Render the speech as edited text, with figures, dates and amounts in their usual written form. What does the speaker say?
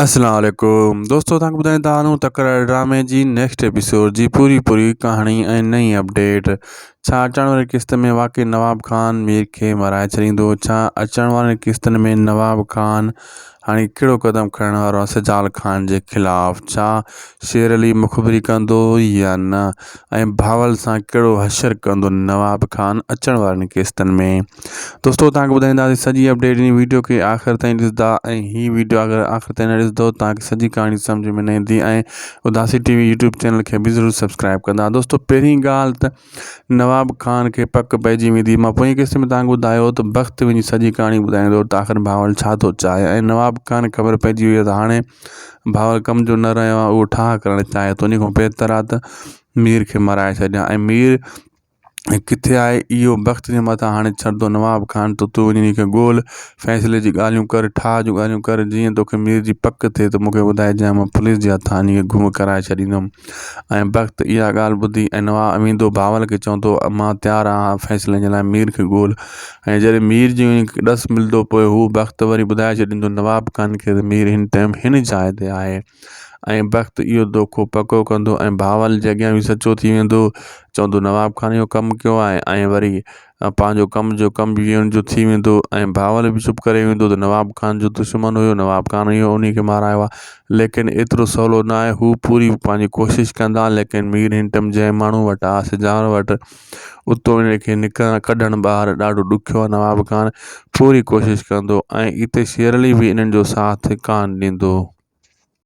अस्सलाम वालेकुम दोस्तों, तव्हांखे ॿुधाईंदा आहियूं तकड़ि ड्रामे जी नेक्स्ट एपिसोड जी पूरी कहानी ऐं नई अपडेट। छा अचण वारी क़िस्त में वाकई नवाब खान मीर खे माराए छॾींदो? छा अचण वारी क़िस्तनि में नवाब खान हाणे कहिड़ो क़दम खणण वारो आहे सजाल खान जे ख़िलाफ़ु? छा शेर अली मुख़बिरी कंदो या न? ऐं भावल सां कहिड़ो हशर कंदो नवाब खान अचण वारनि क़िस्तनि में? दोस्तों, तव्हांखे ॿुधाईंदासीं सॼी अपडेट इन वीडियो खे आख़िर ताईं ॾिसंदा, ऐं ही वीडियो अगर आख़िर ताईं न ॾिसंदो तव्हांखे सॼी कहानी सम्झ में न ईंदी, ऐं उदासी टीवी यूट्यूब चैनल खे बि ज़रूरु सब्सक्राइब कंदा। दोस्तों, पहिरीं ॻाल्हि त नवाब खान खे पक पइजी वेंदी। मां पोइ क़िस्त में तव्हांखे ॿुधायो त वक़्तु वञी सॼी कहानी ॿुधाईंदो त आख़िर भावल छा थो चाहे, ऐं नवाब खान ख़बर पइजी वई आहे त हाणे भावल कम जो न रहियो आहे, उहो ठाह करणु चाहे थो। उन खां बहितर आहे त मीर खे मराए छॾियां, ऐं मीर किथे आहे इहो वक़्त जे मथां हाणे छॾंदो नवाब खान। त तूं वञी खे ॻोल्ह, फ़ैसिले जी ॻाल्हियूं कर, ठाह जूं ॻाल्हियूं कर, जीअं तोखे मीर जी पक थिए त मूंखे ॿुधाइजांइ, मां पुलिस जे हथां इन्हीअ खे गुम कराए छॾींदुमि। ऐं वक़्तु इहा ॻाल्हि ॿुधी ऐं नवाब वेंदो भावल खे चवंदो, मां तयारु आहियां फ़ैसिले जे लाइ, मीर खे ॻोल्ह। ऐं जॾहिं मीर जी ॾस मिलंदो पोइ हू वक़्तु वरी ॿुधाए छॾींदो नवाब खान खे त मीर हिन टाइम हिन जाइ ते आहे। ऐं वक़्तु इहो दोखो पको कंदो ऐं भावल जे अॻियां बि सचो थी वेंदो, चवंदो नवाब खान इहो कमु कयो आहे, ऐं वरी पंहिंजो कम बि जो थी वेंदो। ऐं भावल बि चुप करे वेंदो त नवाब खान जो दुश्मन हुयो, नवाब खान इहो उन खे मारायो आहे। लेकिन एतिरो सवलो न आहे, हू पूरी पंहिंजी कोशिशि कंदा। लेकिन मीर हिन टाइम जंहिं माण्हू वटि आहे सिजार वटि, उतो इन खे कढणु ॿाहिरि ॾाढो ॾुखियो आहे। नवाब खान पूरी कोशिशि कंदो, ऐं हिते शेर अली बि इन्हनि जो साथ कान ॾींदो।